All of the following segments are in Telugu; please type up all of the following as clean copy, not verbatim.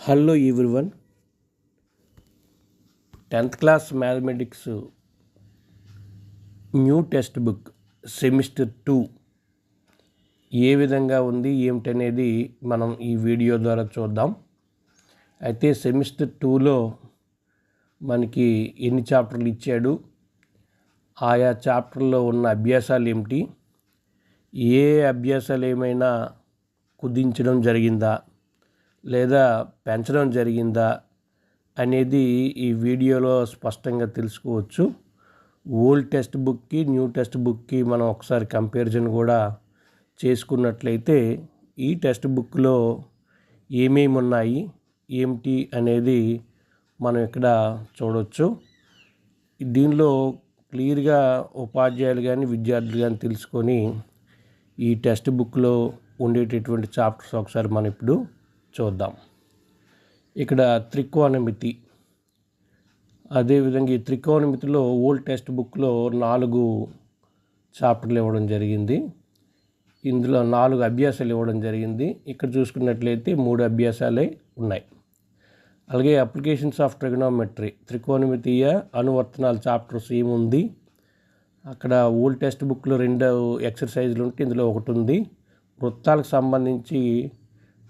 Hello everyone, 10th class mathematics new text book semester 2 ఏ విధంగా ఉంది ఏమిటనేది మనం ఈ వీడియో ద్వారా చూద్దాం. అయితే సెమిస్టర్ 2లో మనకి ఎన్ని చాప్టర్లు ఇచ్చాడు, ఆయా చాప్టర్లో ఉన్న అభ్యాసాలు ఏమిటి, ఏ అభ్యాసాలు ఏమైనా కుదించడం జరిగిందా లేదా పెంచడం జరిగిందా అనేది ఈ వీడియోలో స్పష్టంగా తెలుసుకోవచ్చు. ఓల్డ్ టెక్స్ట్ బుక్కి న్యూ టెక్స్ట్ బుక్కి మనం ఒకసారి కంపారిజన్ కూడా చేసుకున్నట్లయితే ఈ టెక్స్ట్ బుక్లో ఏమేమి ఉన్నాయి ఏమిటి అనేది మనం ఇక్కడ చూడవచ్చు. దీనిలో క్లియర్గా ఉపాధ్యాయులు కానీ విద్యార్థులు కానీ తెలుసుకొని ఈ టెక్స్ట్ బుక్లో ఉండేటటువంటి చాప్టర్స్ ఒకసారి మనం ఇప్పుడు చూద్దాం. ఇక్కడ త్రికోణమితి, అదేవిధంగా ఈ త్రికోణమితిలో ఓల్డ్ టెక్స్ట్ బుక్లో 4 చాప్టర్లు ఇవ్వడం జరిగింది. ఇందులో 4 అభ్యాసాలు ఇవ్వడం జరిగింది. ఇక్కడ చూసుకున్నట్లయితే 3 అభ్యాసాలే ఉన్నాయి. అలాగే అప్లికేషన్స్ ఆఫ్ ట్రిగనోమెట్రీ త్రికోణమితీయ అనువర్తనాల చాప్టర్స్ ఏముంది, అక్కడ ఓల్డ్ టెక్స్ట్ బుక్లో 2 ఎక్సర్సైజులు ఉంటే ఇందులో ఒకటి ఉంది. వృత్తాలకు సంబంధించి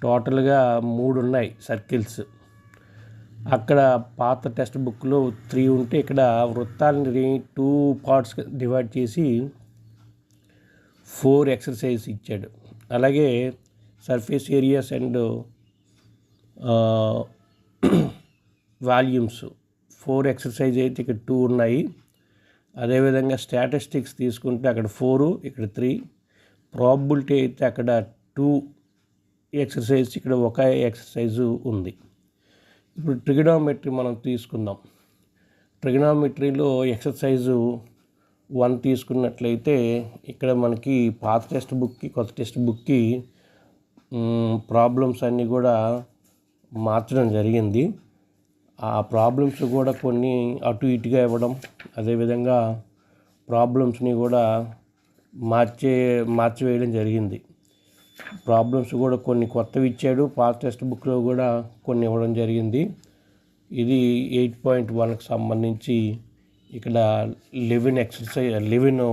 టోటల్గా 3 ఉన్నాయి సర్కిల్స్. అక్కడ పాత టెక్స్ట్ బుక్లో 3 ఉంటే ఇక్కడ వృత్తాలని 2 పార్ట్స్ డివైడ్ చేసి 4 ఎక్సర్సైజ్ ఇచ్చాడు. అలాగే surface areas and volumes 4 exercise అయితే ఇక్కడ 2 ఉన్నాయి. అదేవిధంగా స్టాటిస్టిక్స్ తీసుకుంటే అక్కడ 4, ఇక్కడ 3. ప్రాబబిలిటీ అయితే అక్కడ 2 ఎక్సర్సైజ్, ఇక్కడ 1 ఎక్సర్సైజు ఉంది. ఇప్పుడు ట్రిగనోమెట్రీ మనం తీసుకుందాం. ట్రిగనోమెట్రీలో ఎక్సర్సైజు 1 తీసుకున్నట్లయితే ఇక్కడ మనకి పాత టెక్స్ట్ బుక్కి కొత్త టెక్స్ట్ బుక్కి ప్రాబ్లమ్స్ అన్నీ కూడా మార్చడం జరిగింది. ఆ ప్రాబ్లమ్స్ కూడా కొన్ని అటు ఇటుగా ఇవ్వడం, అదేవిధంగా ప్రాబ్లమ్స్ని కూడా మార్చివేయడం జరిగింది. ప్రాబ్లమ్స్ కూడా కొన్ని కొత్తవి ఇచ్చాడు, పాత టెక్స్ట్ బుక్లో కూడా కొన్ని ఇవ్వడం జరిగింది. ఇది 8.1కి సంబంధించి ఇక్కడ 11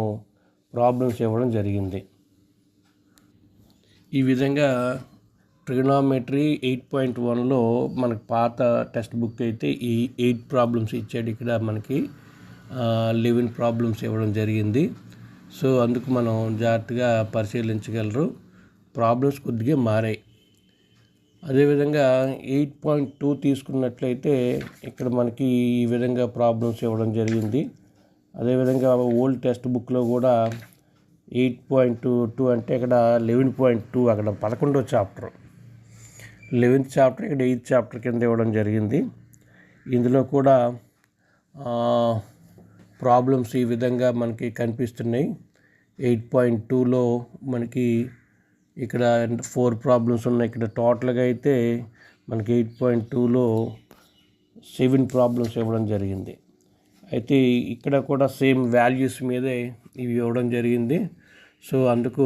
ప్రాబ్లమ్స్ ఇవ్వడం జరిగింది. ఈ విధంగా ట్రిగనోమెట్రీ 8.1లో మనకి పాత టెక్స్ట్ బుక్ అయితే ఈ 8 ప్రాబ్లమ్స్ ఇచ్చాడు. ఇక్కడ మనకి 11 ప్రాబ్లమ్స్ ఇవ్వడం జరిగింది. సో అందుకు మనం జాగ్రత్తగా పరిశీలించగలరు. ప్రాబ్లమ్స్ కొద్దిగా మారాయి. అదేవిధంగా 8.2 తీసుకున్నట్లయితే ఇక్కడ మనకి ఈ విధంగా ప్రాబ్లమ్స్ ఇవ్వడం జరిగింది. అదేవిధంగా ఓల్డ్ టెక్స్ట్ బుక్లో కూడా 8.2 అంటే ఇక్కడ 11.2, అక్కడ 11వ చాప్టర్ 11th చాప్టర్, ఇక్కడ 8th చాప్టర్ కింద ఇవ్వడం జరిగింది. ఇందులో కూడా ప్రాబ్లమ్స్ ఈ విధంగా మనకి కనిపిస్తున్నాయి. 8.2లో మనకి ఇక్కడ 4 ప్రాబ్లమ్స్ ఉన్నాయి. ఇక్కడ టోటల్గా అయితే మనకి 8.2లో 7 ప్రాబ్లమ్స్ ఇవ్వడం జరిగింది. అయితే ఇక్కడ కూడా సేమ్ వాల్యూస్ మీదే ఇవి ఇవ్వడం జరిగింది. సో అందుకు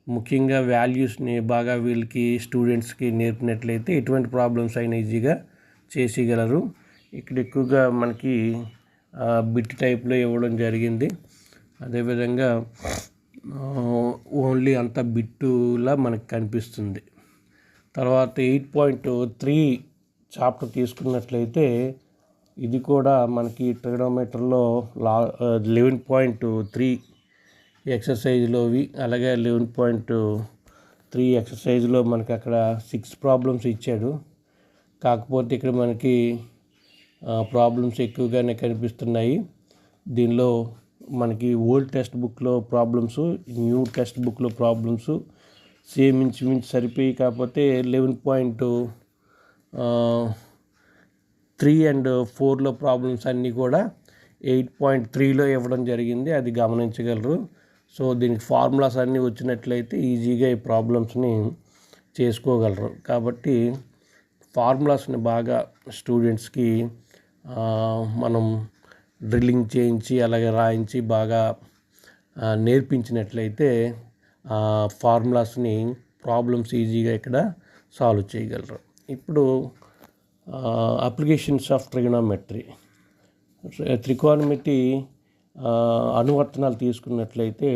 ముఖ్యంగా వాల్యూస్ని బాగా వీళ్ళకి స్టూడెంట్స్కి నేర్పినట్లయితే ఎటువంటి ప్రాబ్లమ్స్ అయినా ఈజీగా చేసేయగలరు. ఇక్కడ ఎక్కువగా మనకి బిట్ టైప్లో ఇవ్వడం జరిగింది. అదేవిధంగా ఓన్లీ అంత బిట్టులా మనకు కనిపిస్తుంది. తర్వాత 8.3 చాప్టర్ తీసుకున్నట్లయితే ఇది కూడా మనకి ట్రిగనోమెట్రీలో 11.3 ఎక్సర్సైజ్లోవి. అలాగే 11.3 ఎక్సర్సైజ్లో మనకి అక్కడ 6 ప్రాబ్లమ్స్ ఇచ్చాడు. కాకపోతే ఇక్కడ మనకి ప్రాబ్లమ్స్ ఎక్కువగానే కనిపిస్తున్నాయి. దీనిలో మనకి ఓల్డ్ టెక్స్ట్ బుక్లో ప్రాబ్లమ్స్, న్యూ టెక్స్ట్ బుక్లో ప్రాబ్లమ్స్ సేమ్ ఇంచుమించు సరిపోయి, కాకపోతే 11.3 అండ్ 4లో ప్రాబ్లమ్స్ అన్నీ కూడా 8.3లో ఇవ్వడం జరిగింది. అది గమనించగలరు. సో దీనికి ఫార్ములాస్ అన్నీ వచ్చినట్లయితే ఈజీగా ఈ ప్రాబ్లమ్స్ని చేసుకోగలరు. కాబట్టి ఫార్ములాస్ని బాగా స్టూడెంట్స్కి మనం డ్రిల్లింగ్ చేయించి అలాగే రాయించి బాగా నేర్పించినట్లయితే ఫార్ములాస్ని ప్రాబ్లమ్స్ ఈజీగా ఇక్కడ సాల్వ్ చేయగలరు. ఇప్పుడు అప్లికేషన్స్ ఆఫ్ ట్రిగనోమెట్రీ, త్రికోణమితి అనువర్తనాలు తీసుకున్నట్లయితే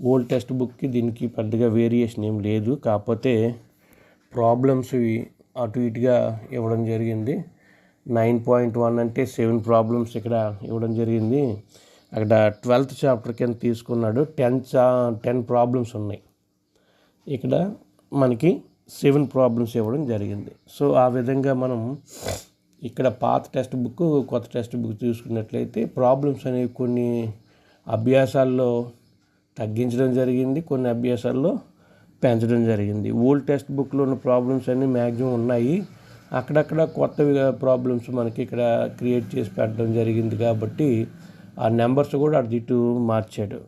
ఓల్డ్ టెక్స్ట్ బుక్కి దీనికి పెద్దగా వేరియేషన్ ఏం లేదు. కాకపోతే ప్రాబ్లమ్స్ అటు ఇటుగా ఇవ్వడం జరిగింది. 9.1 అంటే 7 ప్రాబ్లమ్స్ ఇక్కడ ఇవ్వడం జరిగింది. అక్కడ 12th చాప్టర్ కింద తీసుకున్నాడు. 10 ప్రాబ్లమ్స్ ఉన్నాయి. ఇక్కడ మనకి 7 ప్రాబ్లమ్స్ ఇవ్వడం జరిగింది. సో ఆ విధంగా మనం ఇక్కడ పాత టెక్స్ట్ బుక్, కొత్త టెక్స్ట్ బుక్ తీసుకున్నట్లయితే ప్రాబ్లమ్స్ అనేవి కొన్ని అభ్యాసాల్లో తగ్గించడం జరిగింది, కొన్ని అభ్యాసాల్లో పెంచడం జరిగింది. ఓల్డ్ టెక్స్ట్ బుక్లో ఉన్న ప్రాబ్లమ్స్ అన్నీ మ్యాక్సిమం ఉన్నాయి. అక్కడక్కడ కొత్తవి ప్రాబ్లమ్స్ మనకి ఇక్కడ క్రియేట్ చేసి పెట్టడం జరిగింది. కాబట్టి ఆ నెంబర్స్ కూడా అటు ఇటు మార్చాడు.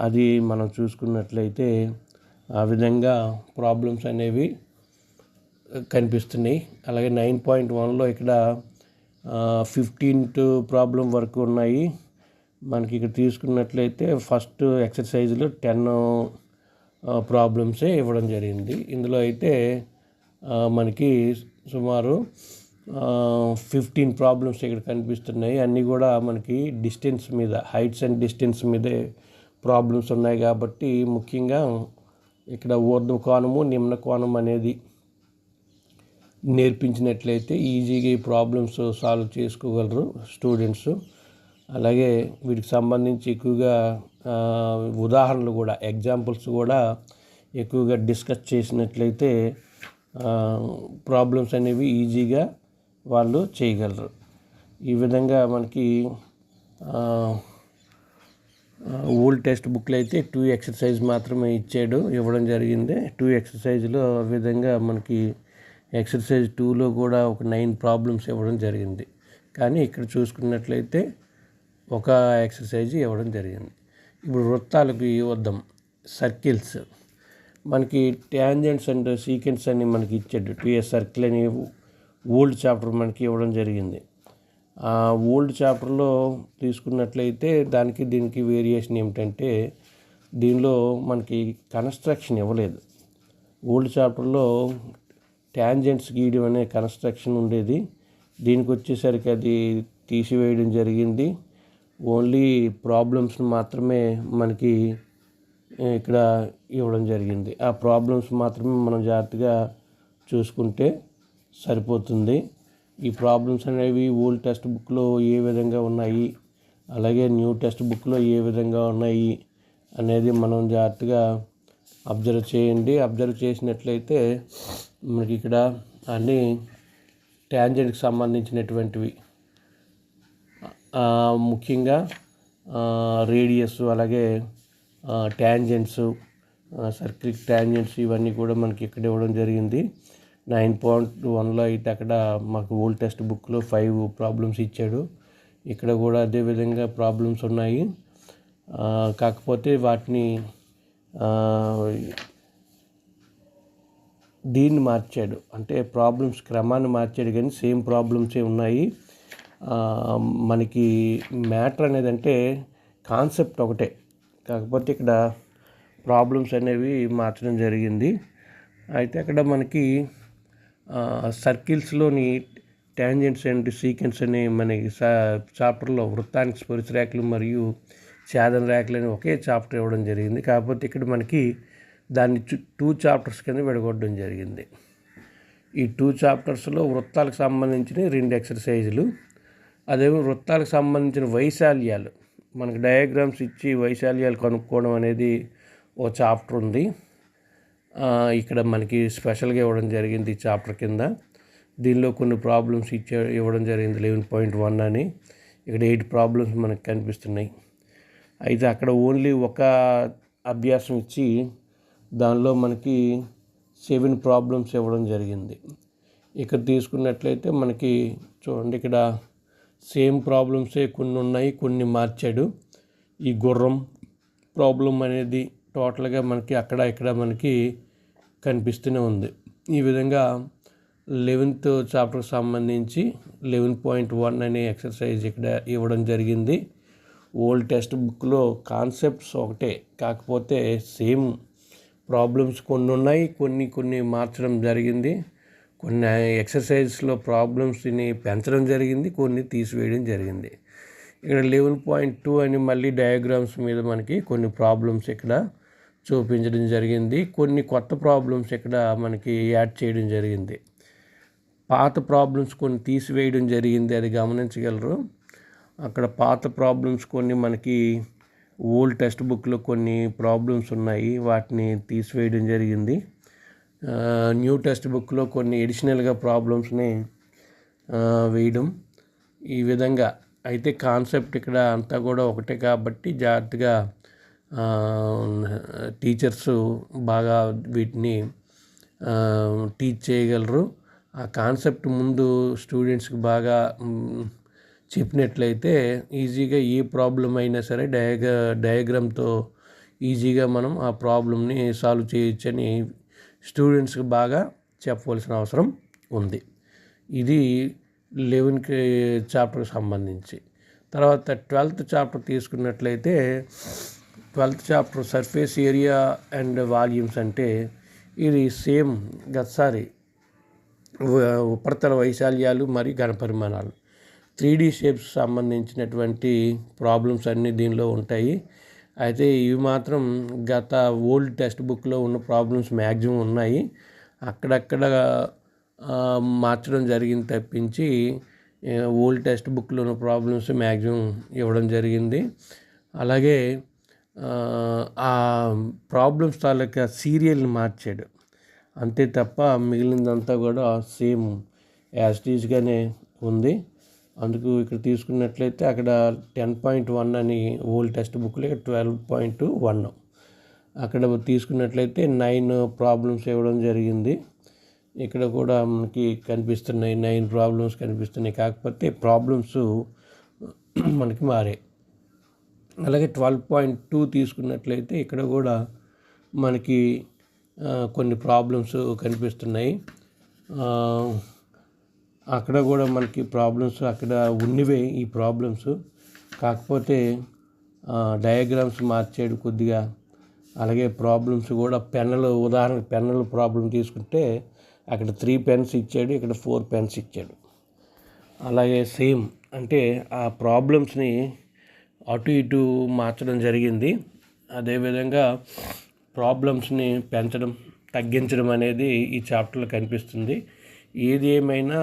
అది మనం చూసుకున్నట్లయితే ఆ విధంగా ప్రాబ్లమ్స్ అనేవి కనిపిస్తున్నాయి. అలాగే 9.1లో ఇక్కడ 15th ప్రాబ్లం వరకు ఉన్నాయి. మనకి ఇక్కడ తీసుకున్నట్లయితే ఫస్ట్ ఎక్సర్సైజ్లో 10 ప్రాబ్లమ్సే ఇవ్వడం జరిగింది. ఇందులో అయితే మనకి సుమారు 15 ప్రాబ్లమ్స్ ఇక్కడ కనిపిస్తున్నాయి. అన్నీ కూడా మనకి డిస్టెన్స్ మీద, హైట్స్ అండ్ డిస్టెన్స్ మీదే ప్రాబ్లమ్స్ ఉన్నాయి. కాబట్టి ముఖ్యంగా ఇక్కడ ఊర్ధ్వ కోణము, నిమ్న కోణం అనేది నేర్పించినట్లయితే ఈజీగా ఈ ప్రాబ్లమ్స్ సాల్వ్ చేసుకోగలరు స్టూడెంట్స్. అలాగే వీటికి సంబంధించి ఎక్కువగా ఉదాహరణలు కూడా, ఎగ్జాంపుల్స్ కూడా ఎక్కువగా డిస్కస్ చేసినట్లయితే ప్రాబ్లమ్స్ అనేవి ఈజీగా వాళ్ళు చేయగలరు. ఈ విధంగా మనకి ఓల్డ్ టెక్స్ట్ బుక్లో అయితే 2 ఎక్సర్సైజ్ మాత్రమే ఇవ్వడం జరిగింది. 2 ఎక్సర్సైజ్లో ఆ విధంగా మనకి ఎక్సర్సైజ్ 2లో కూడా ఒక 9 ప్రాబ్లమ్స్ ఇవ్వడం జరిగింది. కానీ ఇక్కడ చూసుకున్నట్లయితే ఒక ఎక్సర్సైజ్ ఇవ్వడం జరిగింది. ఇప్పుడు వృత్తాలకు వద్దాం. సర్కిల్స్, మనకి ట్యాంజెంట్స్ అండ్ సీకెంట్స్ అని మనకి ఇచ్చాడు. 2A సర్కిల్ అని ఓల్డ్ చాప్టర్ మనకి ఇవ్వడం జరిగింది. ఆ ఓల్డ్ చాప్టర్లో తీసుకున్నట్లయితే దానికి దీనికి వేరియేషన్ ఏమిటంటే దీనిలో మనకి కన్స్ట్రక్షన్ ఇవ్వలేదు. ఓల్డ్ చాప్టర్లో ట్యాంజెంట్స్ గీయడం అనే కన్స్ట్రక్షన్ ఉండేది. దీనికి వచ్చేసరికి అది తీసివేయడం జరిగింది. ఓన్లీ ప్రాబ్లమ్స్ని మాత్రమే మనకి ఇక్కడ ఇవ్వడం జరిగింది. ఆ ప్రాబ్లమ్స్ మాత్రమే మనం జాగ్రత్తగా చూసుకుంటే సరిపోతుంది. ఈ ప్రాబ్లమ్స్ అనేవి ఓల్డ్ టెక్స్ట్ బుక్లో ఏ విధంగా ఉన్నాయి, అలాగే న్యూ టెక్స్ట్ బుక్లో ఏ విధంగా ఉన్నాయి అనేది మనం జాగ్రత్తగా అబ్జర్వ్ చేయండి. అబ్జర్వ్ చేసినట్లయితే మనకి ఇక్కడ అన్నీ ట్యాంజెంట్కి సంబంధించినటువంటివి, ముఖ్యంగా రేడియస్, అలాగే ట్యాంజెంట్స్, సర్కిల్ ట్యాంజెంట్స్ ఇవన్నీ కూడా మనకి ఇక్కడ ఇవ్వడం జరిగింది. 9.1లో అయితే అక్కడ మాకు ఓల్డ్ టెక్స్ట్ బుక్లో 5 ప్రాబ్లమ్స్ ఇచ్చాడు. ఇక్కడ కూడా అదేవిధంగా ప్రాబ్లమ్స్ ఉన్నాయి. కాకపోతే వాటిని దీన్ని మార్చాడు, అంటే ప్రాబ్లమ్స్ క్రమాన్ని మార్చాడు, కానీ సేమ్ ప్రాబ్లమ్సే ఉన్నాయి. మనకి మ్యాటర్ అనేది అంటే కాన్సెప్ట్ ఒకటే, కాకపోతే ఇక్కడ ప్రాబ్లమ్స్ అనేవి మార్చడం జరిగింది. అయితే అక్కడ మనకి సర్కిల్స్లోని ట్యాంజెంట్స్ అండ్ సీకెంట్స్ అని మనకి చాప్టర్లో వృత్తానికి స్పర్శ రేఖలు మరియు ఛేదన రేఖలు అని ఒకే చాప్టర్ ఇవ్వడం జరిగింది. కాకపోతే ఇక్కడ మనకి దాన్ని 2 చాప్టర్స్ కింద విడగొట్టడం జరిగింది. ఈ 2 చాప్టర్స్లో వృత్తాలకు సంబంధించిన 2 ఎక్సర్సైజులు, అదేమో వృత్తాలకు సంబంధించిన వైశాల్యాలు, మనకి డయాగ్రామ్స్ ఇచ్చి వైశాల్యాలు కనుక్కోవడం అనేది ఓ చాప్టర్ ఉంది. ఇక్కడ మనకి స్పెషల్గా ఇవ్వడం జరిగింది ఈ చాప్టర్ కింద. దీనిలో కొన్ని ప్రాబ్లమ్స్ ఇవ్వడం జరిగింది 11.1 అని. ఇక్కడ 8 ప్రాబ్లమ్స్ మనకు కనిపిస్తున్నాయి. అయితే అక్కడ ఓన్లీ ఒక అభ్యాసం ఇచ్చి దానిలో మనకి 7 ప్రాబ్లమ్స్ ఇవ్వడం జరిగింది. ఇక్కడ తీసుకున్నట్లయితే మనకి చూడండి, ఇక్కడ సేమ్ ప్రాబ్లమ్సే కొన్ని ఉన్నాయి, కొన్ని మార్చాడు. ఈ గుర్రం ప్రాబ్లం అనేది టోటల్గా మనకి అక్కడ ఇక్కడ మనకి కనిపిస్తూనే ఉంది. ఈ విధంగా 11th చాప్టర్కి సంబంధించి 11.1 అనే ఎక్సర్సైజ్ ఇక్కడ ఇవ్వడం జరిగింది. ఓల్డ్ టెక్స్ట్ బుక్లో కాన్సెప్ట్స్ ఒకటే, కాకపోతే సేమ్ ప్రాబ్లమ్స్ కొన్ని ఉన్నాయి, కొన్ని మార్చడం జరిగింది. కొన్ని ఎక్సర్సైజ్లో ప్రాబ్లమ్స్ని పెంచడం జరిగింది, కొన్ని తీసివేయడం జరిగింది. ఇక్కడ 11.2 అని మళ్ళీ డయాగ్రామ్స్ మీద మనకి కొన్ని ప్రాబ్లమ్స్ ఇక్కడ చూపించడం జరిగింది. కొన్ని కొత్త ప్రాబ్లమ్స్ ఇక్కడ మనకి యాడ్ చేయడం జరిగింది. పాత ప్రాబ్లమ్స్ కొన్ని తీసివేయడం జరిగింది, అది గమనించగలరు. అక్కడ పాత ప్రాబ్లమ్స్ కొన్ని మనకి ఓల్డ్ టెక్స్ట్ బుక్లో కొన్ని ప్రాబ్లమ్స్ ఉన్నాయి, వాటిని తీసివేయడం జరిగింది. న్యూ టెక్స్ట్ బుక్లో కొన్ని ఎడిషనల్గా ప్రాబ్లమ్స్ని వేయడం, ఈ విధంగా. అయితే కాన్సెప్ట్ ఇక్కడ అంతా కూడా ఒకటే కాబట్టి జాగ్రత్తగా టీచర్స్ బాగా వీటిని టీచ్ చేయగలరు. ఆ కాన్సెప్ట్ ముందు స్టూడెంట్స్కి బాగా చెప్పినట్లయితే ఈజీగా ఏ ప్రాబ్లం అయినా సరే డయాగ్రామ్తో ఈజీగా మనం ఆ ప్రాబ్లమ్ని సాల్వ్ చేయొచ్చని స్టూడెంట్స్కి బాగా చెప్పవలసిన అవసరం ఉంది. ఇది 11th చాప్టర్కి సంబంధించి. తర్వాత 12th చాప్టర్ తీసుకున్నట్లయితే 12th chapter surface area and volumes అంటే ఇది సేమ్ గతసారి ఉపరితల వైశాల్యాలు మరియు ఘనపరిమాణాలు 3D షేప్స్ సంబంధించినటువంటి ప్రాబ్లమ్స్ అన్నీ దీనిలో ఉంటాయి. అయితే ఇవి మాత్రం గత ఓల్డ్ టెక్స్ట్ బుక్లో ఉన్న ప్రాబ్లమ్స్ మ్యాక్సిమం ఉన్నాయి, అక్కడక్కడ మార్చడం జరిగింది తప్పించి ఓల్డ్ టెక్స్ట్ బుక్లో ఉన్న ప్రాబ్లమ్స్ మ్యాక్సిమం ఇవ్వడం జరిగింది. అలాగే ఆ ప్రాబ్లమ్స్ తాలూకా సీరియల్ని మార్చాడు, అంతే తప్ప మిగిలిందంతా కూడా సేమ్ యాజ్ ఇట్ ఈజ్గానే ఉంది. అందుకు ఇక్కడ తీసుకున్నట్లయితే అక్కడ 10.1 అని ఓల్డ్ టెక్స్ట్ బుక్లో 12.1 అక్కడ తీసుకున్నట్లయితే 9 ప్రాబ్లమ్స్ ఇవ్వడం జరిగింది. ఇక్కడ కూడా మనకి కనిపిస్తున్నాయి 9 ప్రాబ్లమ్స్ కనిపిస్తున్నాయి, కాకపోతే ప్రాబ్లమ్స్ మనకి మారాయి. అలాగే 12.2 తీసుకున్నట్లయితే ఇక్కడ కూడా మనకి కొన్ని ప్రాబ్లమ్స్ కనిపిస్తున్నాయి. అక్కడ కూడా మనకి ప్రాబ్లమ్స్ అక్కడ ఉన్నవే ఈ ప్రాబ్లమ్స్, కాకపోతే డయాగ్రామ్స్ మార్చాడు కొద్దిగా. అలాగే ప్రాబ్లమ్స్ కూడా ఉదాహరణకు పెన్నుల ప్రాబ్లం తీసుకుంటే అక్కడ 3 పెన్స్ ఇచ్చాడు, ఇక్కడ 4 పెన్స్ ఇచ్చాడు. అలాగే సేమ్ అంటే ఆ ప్రాబ్లమ్స్ని అటు ఇటు మార్చడం జరిగింది. అదేవిధంగా ప్రాబ్లమ్స్ని పెంచడం తగ్గించడం అనేది ఈ చాప్టర్లో కనిపిస్తుంది. ఏది ఏమైనా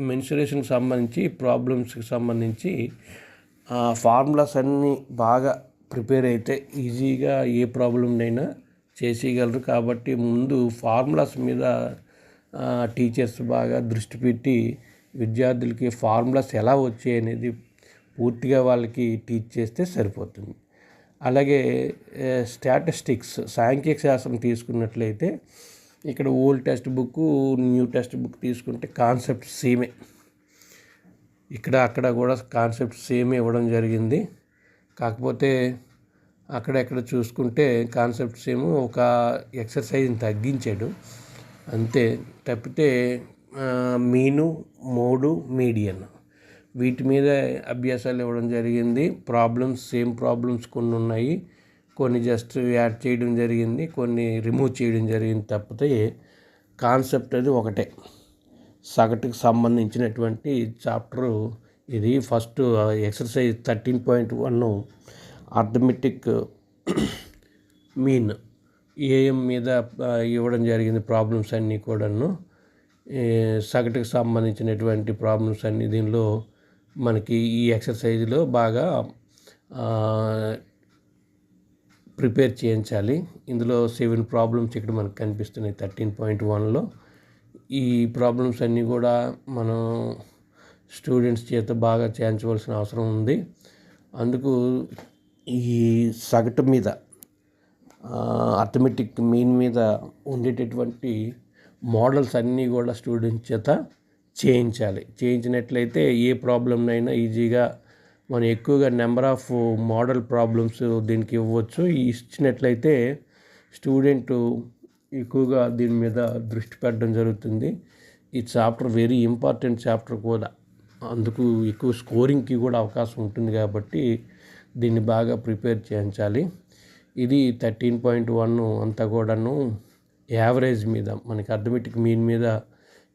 మెన్సురేషన్కి సంబంధించి ప్రాబ్లమ్స్కి సంబంధించి ఫార్ములాస్ అన్నీ బాగా ప్రిపేర్ అయితే ఈజీగా ఏ ప్రాబ్లంనైనా చేసేయగలరు. కాబట్టి ముందు ఫార్ములాస్ మీద టీచర్స్ బాగా దృష్టి పెట్టి విద్యార్థులకి ఫార్ములాస్ ఎలా వచ్చాయి అనేది పూర్తిగా వాళ్ళకి టీచ్ చేస్తే సరిపోతుంది. అలాగే స్టాటిస్టిక్స్ సాంఖ్యక శాస్త్రం తీసుకున్నట్లయితే ఇక్కడ old text book new text book తీసుకుంటే కాన్సెప్ట్ సేమే, ఇక్కడ అక్కడ కూడా కాన్సెప్ట్ సేమే ఇవ్వడం జరిగింది. కాకపోతే అక్కడెక్కడ చూసుకుంటే కాన్సెప్ట్ సేమ్, ఒక ఎక్సర్సైజ్ని తగ్గించాడు అంతే తప్పితే మీను, మోడు, మీడియన్ వీటి మీద అభ్యాసాలు ఇవ్వడం జరిగింది. ప్రాబ్లమ్స్ సేమ్ ప్రాబ్లమ్స్ కొన్ని ఉన్నాయి, కొన్ని జస్ట్ యాడ్ చేయడం జరిగింది, కొన్ని రిమూవ్ చేయడం జరిగింది తప్పితే కాన్సెప్ట్ అది ఒకటే. సగటుకు సంబంధించినటువంటి చాప్టరు ఇది. First exercise 13.1 arithmetic mean AM మీద ఇవ్వడం జరిగింది. ప్రాబ్లమ్స్ అన్నీ కూడాను సగటుకు సంబంధించినటువంటి ప్రాబ్లమ్స్ అన్నీ దీనిలో మనకి ఈ ఎక్సర్సైజ్లో బాగా ప్రిపేర్ చేయించాలి. ఇందులో 7 ప్రాబ్లమ్స్ ఇక్కడ మనకు కనిపిస్తున్నాయి 13.1లో. ఈ ప్రాబ్లమ్స్ అన్నీ కూడా మనం స్టూడెంట్స్ చేత బాగా చేయించవలసిన అవసరం ఉంది. అందుకు ఈ సగటు మీద అర్థమెటిక్ మీన్ మీద ఉండేటటువంటి మోడల్స్ అన్నీ కూడా స్టూడెంట్స్ చేత చేయించినట్లయితే ఏ ప్రాబ్లంనైనా ఈజీగా మనం ఎక్కువగా నెంబర్ ఆఫ్ మోడల్ ప్రాబ్లమ్స్ దీనికి ఇవ్వచ్చు. ఇచ్చినట్లయితే స్టూడెంట్ ఎక్కువగా దీని మీద దృష్టి పెట్టడం జరుగుతుంది. ఈ చాప్టర్ వెరీ ఇంపార్టెంట్ చాప్టర్ కూడా, అందుకు ఎక్కువ స్కోరింగ్కి కూడా అవకాశం ఉంటుంది కాబట్టి దీన్ని బాగా ప్రిపేర్ చేయించాలి. ఇది 13.1 అంతా కూడాను యావరేజ్ మీద మనకి అర్థమెటిక్ మీన్ మీద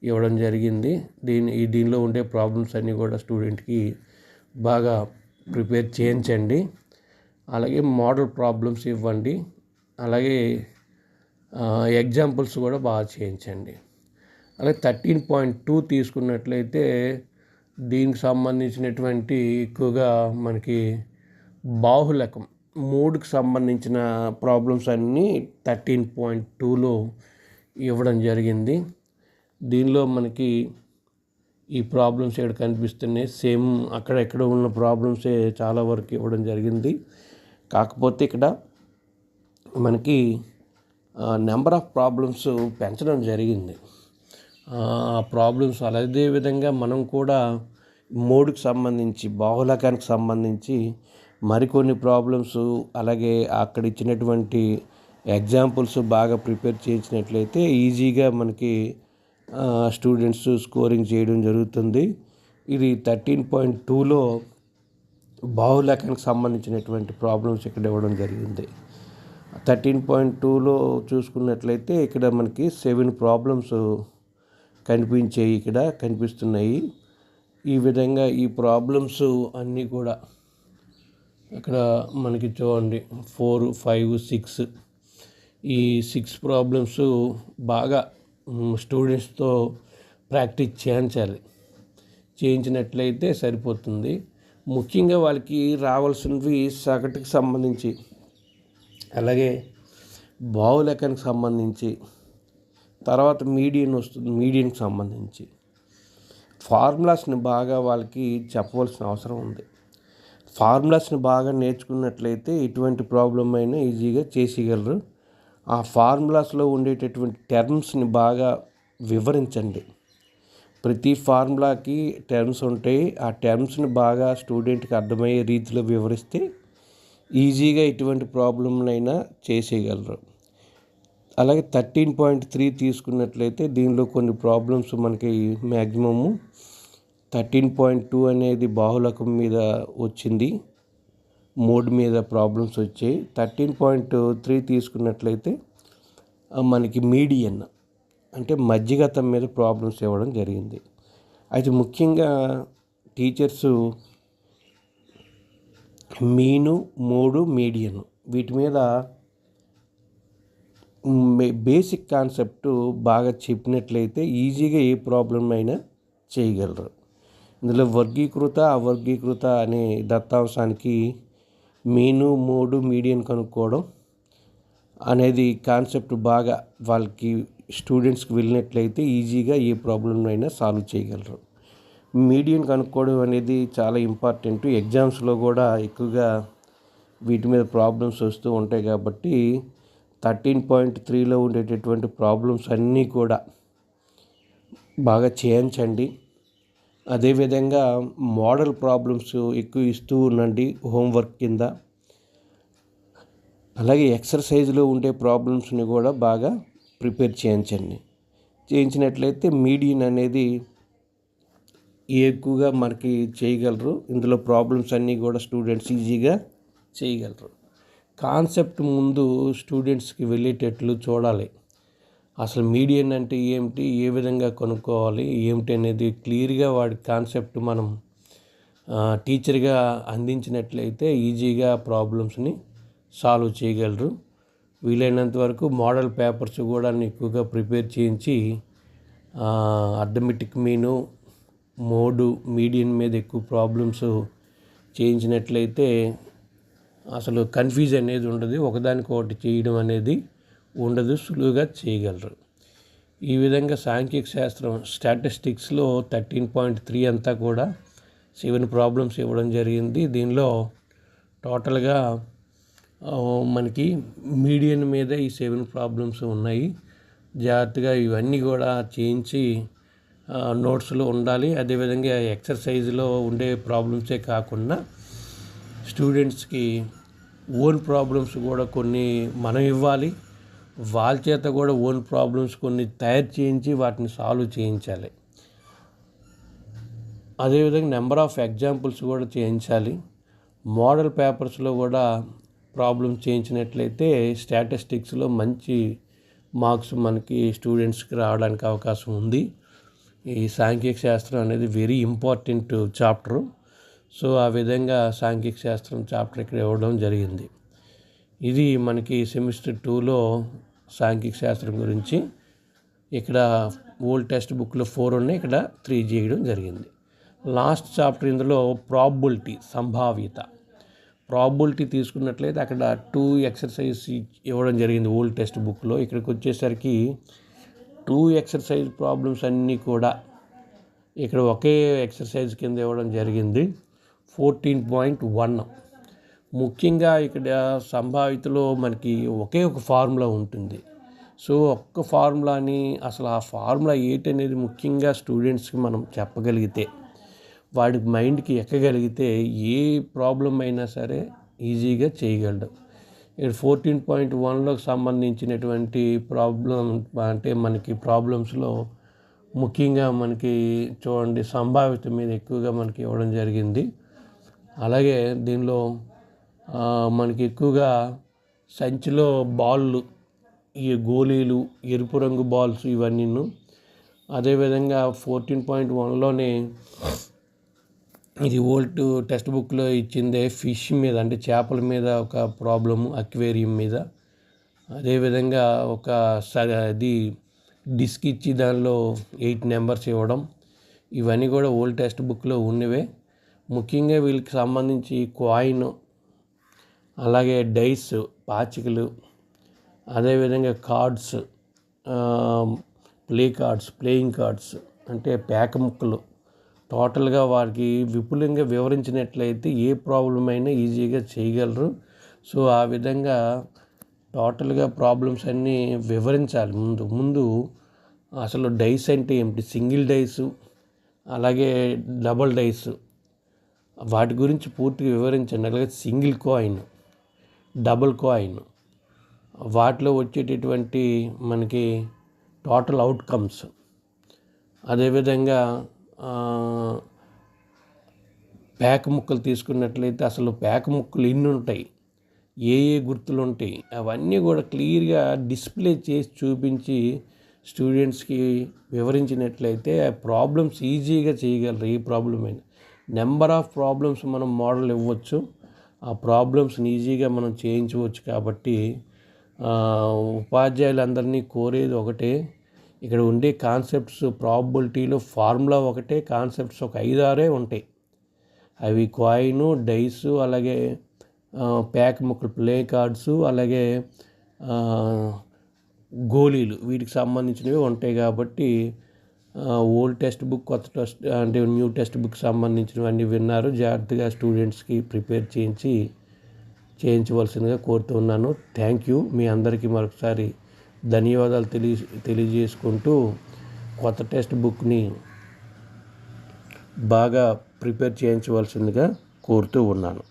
ఇవ్వడం జరిగింది. దీనిలో ఉండే ప్రాబ్లమ్స్ అన్నీ కూడా స్టూడెంట్కి బాగా ప్రిపేర్ చేయించండి. అలాగే మోడల్ ప్రాబ్లమ్స్ ఇవ్వండి. అలాగే ఎగ్జాంపుల్స్ కూడా బాగా చేయించండి. అలాగే 13.2 తీసుకున్నట్లయితే దీనికి సంబంధించినటువంటి ఎక్కువగా మనకి బాహుళకం 3కి సంబంధించిన ప్రాబ్లమ్స్ అన్నీ 13.2లో ఇవ్వడం జరిగింది. దీనిలో మనకి ఈ ప్రాబ్లమ్స్ ఇక్కడ కనిపిస్తున్నాయి. సేమ్ అక్కడెక్కడ ఉన్న ప్రాబ్లమ్సే చాలా వరకు ఇవ్వడం జరిగింది. కాకపోతే ఇక్కడ మనకి నెంబర్ ఆఫ్ ప్రాబ్లమ్స్ పెంచడం జరిగింది. ఆ ప్రాబ్లమ్స్ అదే విధంగా మనం కూడా 3కి సంబంధించి బాహుళకానికి సంబంధించి మరికొన్ని ప్రాబ్లమ్స్ అలాగే అక్కడ ఇచ్చినటువంటి ఎగ్జాంపుల్స్ బాగా ప్రిపేర్ చేయించినట్లయితే ఈజీగా మనకి స్టూడెంట్స్ స్కోరింగ్ చేయడం జరుగుతుంది. ఇది 13.2లో బాహుళకానికి సంబంధించినటువంటి ప్రాబ్లమ్స్ ఇక్కడ ఇవ్వడం జరిగింది. 13.2లో చూసుకున్నట్లయితే ఇక్కడ మనకి 7 ప్రాబ్లమ్స్ కనిపిస్తున్నాయి. ఈ విధంగా ఈ ప్రాబ్లమ్స్ అన్నీ కూడా ఇక్కడ మనకి చూడండి 4, 5, 6 ఈ 6 ప్రాబ్లమ్స్ బాగా స్టూడెంట్స్తో ప్రాక్టీస్ చేయించినట్లయితే సరిపోతుంది. ముఖ్యంగా వాళ్ళకి రావాల్సినవి సగటుకి సంబంధించి అలాగే బాహుళకానికి సంబంధించి తర్వాత మీడియన్కి సంబంధించి ఫార్ములాస్ని బాగా వాళ్ళకి చెప్పవలసిన అవసరం ఉంది. ఫార్ములాస్ని బాగా నేర్చుకున్నట్లయితే ఎటువంటి ప్రాబ్లం అయినా ఈజీగా చేసేయగలరు. ఆ ఫార్ములాస్లో ఉండేటటువంటి టర్మ్స్ని బాగా వివరించండి. ప్రతి ఫార్ములాకి టర్మ్స్ ఉంటాయి. ఆ టర్మ్స్ని బాగా స్టూడెంట్కి అర్థమయ్యే రీతిలో వివరిస్తే ఈజీగా ఎటువంటి ప్రాబ్లంనైనా చేసేయగలరు. అలాగే 13.3 తీసుకున్నట్లయితే దీనిలో కొన్ని ప్రాబ్లమ్స్ మనకి మ్యాక్సిమము 13.2 అనేది బాహుళకం మీద వచ్చింది. మోడ్ మీద ప్రాబ్లమ్స్ వచ్చాయి. 13.3 తీసుకున్నట్లయితే మనకి మీడియన్ అంటే మధ్యగతం మీద ప్రాబ్లమ్స్ ఇవ్వడం జరిగింది. అయితే ముఖ్యంగా టీచర్సు మీను, మోడు, మీడియన్ వీటి మీద బేసిక్ కాన్సెప్ట్ బాగా చెప్పినట్లయితే ఈజీగా ఏ ప్రాబ్లం అయినా చేయగలరు. ఇందులో వర్గీకృత అవర్గీకృత అనే దత్తాంశానికి మీను, మోడు, మీడియన్ కనుక్కోవడం అనేది కాన్సెప్ట్ బాగా వాళ్ళకి స్టూడెంట్స్కి వెళ్ళినట్లయితే ఈజీగా ఏ ప్రాబ్లం అయినా సాల్వ్ చేయగలరు. మీడియన్ కనుక్కోవడం అనేది చాలా ఇంపార్టెంట్. ఎగ్జామ్స్లో కూడా ఎక్కువగా వీటి మీద ప్రాబ్లమ్స్ వస్తూ ఉంటాయి కాబట్టి 13.3లో ఉండేటటువంటి ప్రాబ్లమ్స్ అన్నీ కూడా బాగా చేయించండి. అదేవిధంగా మోడల్ ప్రాబ్లమ్స్ ఎక్కువ ఇస్తూ ఉండండి హోంవర్క్ కింద. అలాగే ఎక్సర్సైజ్లో ఉండే ప్రాబ్లమ్స్ని కూడా బాగా ప్రిపేర్ చేయించినట్లయితే మీడియన్ అనేది ఎక్కువగా మనకి చేయగలరు. ఇందులో ప్రాబ్లమ్స్ అన్నీ కూడా స్టూడెంట్స్ ఈజీగా చేయగలరు. కాన్సెప్ట్ ముందు స్టూడెంట్స్కి వెళ్ళేటట్లు చూడాలి. అసలు మీడియన్ అంటే ఏమిటి, ఏ విధంగా కనుక్కోవాలి ఏమిటి అనేది క్లియర్గా వాడి కాన్సెప్ట్ మనం టీచర్గా అందించినట్లయితే ఈజీగా ప్రాబ్లమ్స్ని సాల్వ్ చేయగలరు. వీలైనంత వరకు మోడల్ పేపర్స్ కూడా ఎక్కువగా ప్రిపేర్ చేయించి అర్థమెటిక్ మీను, మోడు, మీడియన్ మీద ఎక్కువ ప్రాబ్లమ్స్ చేయించినట్లయితే అసలు కన్ఫ్యూజ్ అనేది ఉండదు. ఒకదానికొకటి చేయడం అనేది ఉండదు, సులువుగా చేయగలరు. ఈ విధంగా సాంఖ్యక శాస్త్రం స్టాటిస్టిక్స్లో 13.3 అంతా కూడా 7 ప్రాబ్లమ్స్ ఇవ్వడం జరిగింది. దీనిలో టోటల్గా మనకి మీడియన్ మీద ఈ 7 ప్రాబ్లమ్స్ ఉన్నాయి. జాగ్రత్తగా ఇవన్నీ కూడా చేయించి నోట్స్లో ఉండాలి. అదేవిధంగా ఎక్సర్సైజ్లో ఉండే ప్రాబ్లమ్సే కాకుండా స్టూడెంట్స్కి ఓన్ ప్రాబ్లమ్స్ కూడా కొన్ని మనం ఇవ్వాలి. వాళ్ళ చేత కూడా ఓన్ ప్రాబ్లమ్స్ కొన్ని తయారు చేయించి వాటిని సాల్వ్ చేయించాలి. అదేవిధంగా నెంబర్ ఆఫ్ ఎగ్జాంపుల్స్ కూడా చేయించాలి. మోడల్ పేపర్స్లో కూడా ప్రాబ్లమ్స్ చేయించినట్లయితే స్టాటిస్టిక్స్లో మంచి మార్క్స్ మనకి స్టూడెంట్స్కి రావడానికి అవకాశం ఉంది. ఈ సాంఖ్యక శాస్త్రం అనేది వెరీ ఇంపార్టెంట్ చాప్టరు. సో ఆ విధంగా సాంఖ్యక శాస్త్రం చాప్టర్ ఇక్కడ ఇవ్వడం జరిగింది. ఇది మనకి సెమిస్టర్ 2లో సాంఖ్యక శాస్త్రం గురించి. ఇక్కడ ఓల్డ్ టెక్స్ట్ బుక్లో 4 ఉన్నాయి, ఇక్కడ 3 చేయడం జరిగింది. లాస్ట్ చాప్టర్ ఇందులో ప్రాబబిలిటీ, సంభావ్యత. ప్రాబబిలిటీ తీసుకున్నట్లయితే అక్కడ 2 ఎక్సర్సైజ్ ఇవ్వడం జరిగింది ఓల్డ్ టెక్స్ట్ బుక్లో. ఇక్కడికి వచ్చేసరికి 2 ఎక్సర్సైజ్ ప్రాబ్లమ్స్ అన్నీ కూడా ఇక్కడ ఒకే ఎక్సర్సైజ్ కింద ఇవ్వడం జరిగింది. 14.1. ముఖ్యంగా ఇక్కడ సంభావ్యతలో మనకి ఒకే ఒక ఫార్ములా ఉంటుంది. సో ఒక్క ఫార్ములాని అసలు ఆ ఫార్ములా ఏంటనేది ముఖ్యంగా స్టూడెంట్స్కి మనం చెప్పగలిగితే, వాడి మైండ్కి ఎక్కగలిగితే ఏ ప్రాబ్లం అయినా సరే ఈజీగా చేయగలడు. ఇక్కడ 14.1లోకి సంబంధించినటువంటి ప్రాబ్లం అంటే మనకి ప్రాబ్లమ్స్లో ముఖ్యంగా మనకి చూడండి సంభావ్యత మీద ఎక్కువగా మనకి ఇవ్వడం జరిగింది. అలాగే దీనిలో మనకి ఎక్కువగా సంచిలో బాళ్ళు, ఈ గోళీలు, ఎరుపు రంగు బాల్స్ ఇవన్నీను. అదేవిధంగా 14.1లోనే ఇది ఓల్డ్ టెక్స్ట్ బుక్లో ఇచ్చిందే ఫిష్ మీద, అంటే చేపల మీద ఒక ప్రాబ్లము, అక్వేరియం మీద. అదేవిధంగా ఒక అది డిస్క్ ఇచ్చి దానిలో 8 నెంబర్స్ ఇవ్వడం, ఇవన్నీ కూడా ఓల్డ్ టెక్స్ట్ బుక్లో ఉన్నవే. ముఖ్యంగా వీళ్ళకి సంబంధించి కాయిన్, అలాగే డైస్, పాచికలు, అదేవిధంగా కార్డ్స్, ప్లేయింగ్ కార్డ్స్ అంటే పేక ముక్కలు, టోటల్గా వారికి విపులంగా వివరించినట్లయితే ఏ ప్రాబ్లం అయినా ఈజీగా చేయగలరు. సో ఆ విధంగా టోటల్గా ప్రాబ్లమ్స్ అన్నీ వివరించాలి. ముందు అసలు డైస్ అంటే ఏమిటి, సింగిల్ డైసు అలాగే డబుల్ డైస్, వాటి గురించి పూర్తిగా వివరించండి. అలాగే సింగిల్ కాయిన్, డబుల్ కాయిన్, వాటిలో వచ్చేటటువంటి మనకి టోటల్ అవుట్కమ్స్. అదేవిధంగా పేక ముక్కలు తీసుకున్నట్లయితే అసలు పేక ముక్కలు ఎన్ని ఉంటాయి, ఏ గుర్తులు ఉంటాయి, అవన్నీ కూడా క్లియర్గా డిస్ప్లే చేసి చూపించి స్టూడెంట్స్కి వివరించినట్లయితే ప్రాబ్లమ్స్ ఈజీగా చేయగలరు. ఏ ప్రాబ్లం అయినా నెంబర్ ఆఫ్ ప్రాబ్లమ్స్ మనం మోడల్ ఇవ్వచ్చు, ఆ ప్రాబ్లమ్స్ని ఈజీగా మనం చేయించవచ్చు. కాబట్టి ఉపాధ్యాయులందరినీ కోరేది ఒకటే, ఇక్కడ ఉండే కాన్సెప్ట్స్ ప్రాబబిలిటీలో ఫార్ములా ఒకటే, కాన్సెప్ట్స్ ఒక 5-6 ఉంటాయి. అవి కాయిను, డైసు, అలాగే పేక ముక్కలు, ప్లే కార్డ్స్, అలాగే గోళీలు, వీటికి సంబంధించినవి ఉంటాయి. కాబట్టి ఓల్డ్ టెక్స్ట్ బుక్, కొత్త టెక్స్ట్ అంటే న్యూ టెక్స్ట్ బుక్ సంబంధించినవన్నీ విన్నారు. జాగ్రత్తగా స్టూడెంట్స్కి ప్రిపేర్ చేయించవలసిందిగా కోరుతున్నాను. Thank you. మీ అందరికీ మరొకసారి ధన్యవాదాలు తెలియజేసుకుంటూ కొత్త టెక్స్ట్ బుక్ని బాగా ప్రిపేర్ చేయించవలసిందిగా కోరుతూ ఉన్నాను.